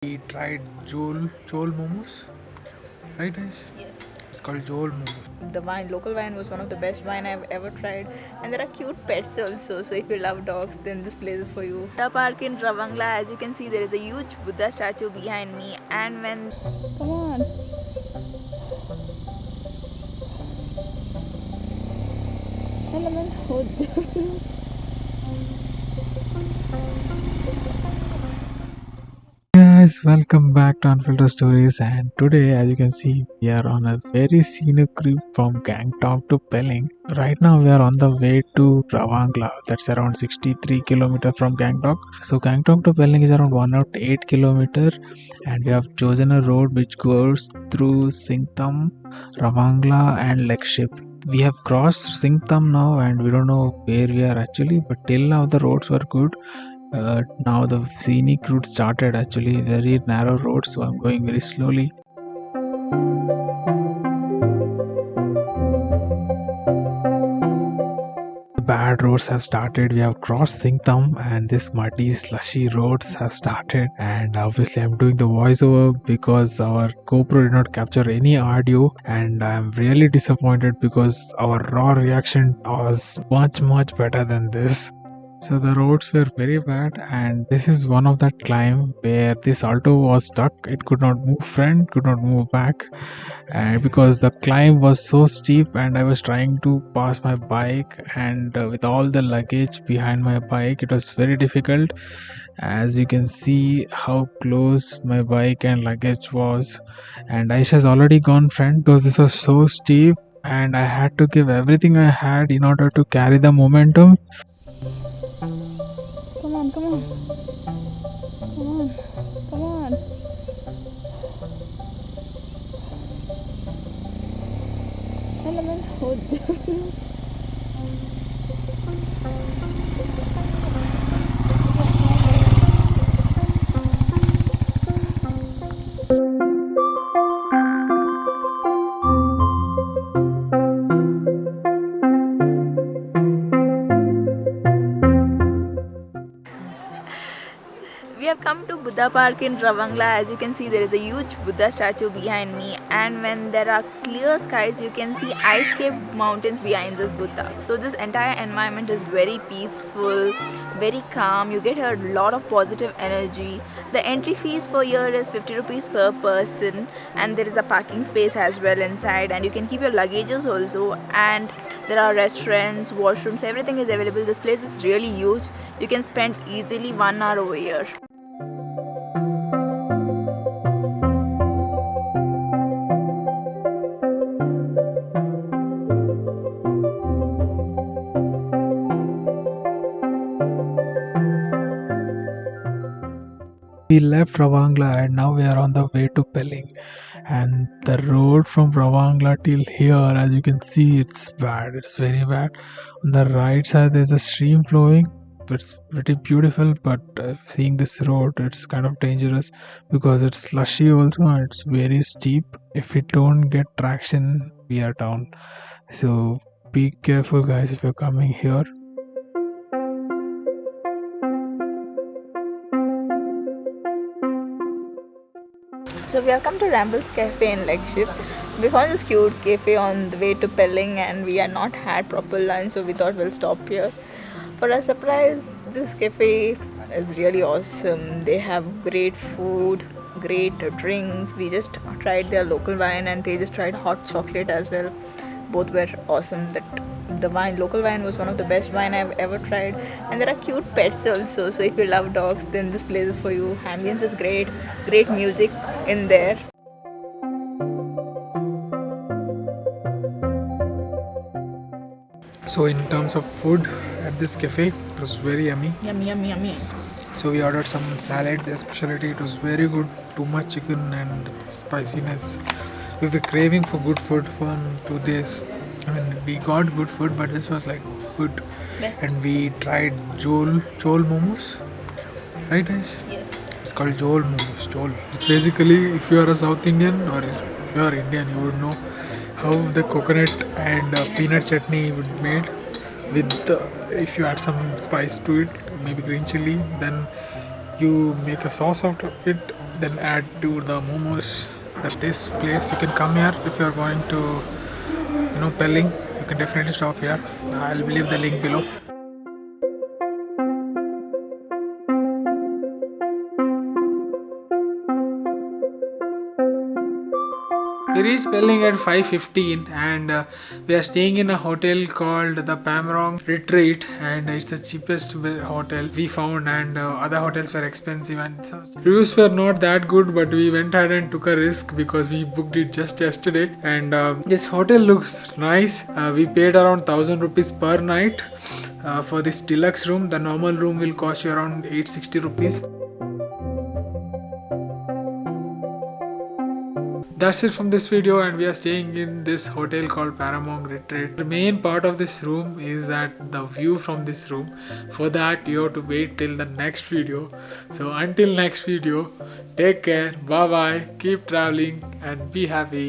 We tried Joel momos, right guys? Yes. It's called Joel momos. The wine, local wine, was one of the best wine I've ever tried, and there are cute pets also. So if you love dogs, then this place is for you. The park in Ravangla, as you can see, there is a huge Buddha statue behind me, and when come on. Hello, man. Guys, welcome back to Unfiltered Stories. And today, as you can see, we are on a very scenic trip from Gangtok to Pelling. Right now, we are on the way to Ravangla. That's around 63 kilometer from Gangtok. So Gangtok to Pelling is around 108 kilometer, and we have chosen a road which goes through Sikkim, Ravangla, and Legship. We have crossed Sikkim now, and we don't know where we are actually, but till now the roads were good. Now the scenic route started, actually very narrow road, so I'm going very slowly. The bad roads have started. We have crossed Singtam and this muddy slushy roads have started, and obviously I'm doing the voiceover because our GoPro did not capture any audio, and I'm really disappointed because our raw reaction was much better than this. So the roads were very bad, and this is one of that climb where this alto was stuck. It could not move front, could not move back, and because the climb was so steep, and I was trying to pass my bike, and with all the luggage behind my bike, it was very difficult. As you can see how close my bike and luggage was, and Aisha has already gone front because this was so steep, and I had to give everything I had in order to carry the momentum. Come on, come on, come on, come on. Hello, man. We have come to Buddha Park in Ravangla. As you can see, there is a huge Buddha statue behind me, and when there are clear skies, you can see ice-capped mountains behind this Buddha. So this entire environment is very peaceful, very calm. You get a lot of positive energy. The entry fees for here is 50 rupees per person, and there is a parking space as well inside, and you can keep your luggages also, and there are restaurants, washrooms, everything is available. This place is really huge. You can spend easily 1 hour over here. We left Ravangla and now we are on the way to Pelling. And the road from Ravangla till here, as you can see, it's bad. It's very bad. On the right side, there's a stream flowing. It's pretty beautiful, but seeing this road, it's kind of dangerous because it's slushy also and it's very steep. If we don't get traction, we are down. So be careful, guys, if you're coming here. So we have come to Ramblers Cafe in Legship. We found this cute cafe on the way to Pelling, and we had not had proper lunch, so we thought we'll stop here. For a surprise, this cafe is really awesome. They have great food, great drinks. We just tried their local wine, and they just tried hot chocolate as well. Both were awesome. The wine, local wine, was one of the best wine I've ever tried, and there are cute pets also. So if you love dogs, then this place is for you. Ambience is great, great music in there. So in terms of food at this cafe, it was very yummy. Yummy, yummy, yummy. So we ordered some salad, their specialty. It was very good. Too much chicken and spiciness. We've been craving for good food for 2 days. I mean, we got good food, but this was like good. Best. And we tried Joel momos, right guys? Yes. It's called Joel momos. Joel. It's basically, if you are a South Indian or if you are Indian, you would know how the coconut and peanut chutney would be made with if you add some spice to it, maybe green chili, then you make a sauce out of it, then add to the momos. That this place you can come here if you are going to Pelling. You can definitely stop here. I'll leave the link below. We reached Pelling at 5:15 and we are staying in a hotel called the Pamrong Retreat, and it's the cheapest hotel we found, and other hotels were expensive and reviews were not that good, but we went ahead and took a risk because we booked it just yesterday, and this hotel looks nice. We paid around 1000 rupees per night for this deluxe room. The normal room will cost you around 860 rupees. That's it from this video, and we are staying in this hotel called Paramount Retreat. The main part of this room is that the view from this room. For that you have to wait till the next video. So until next video, take care, bye bye, keep traveling and be happy.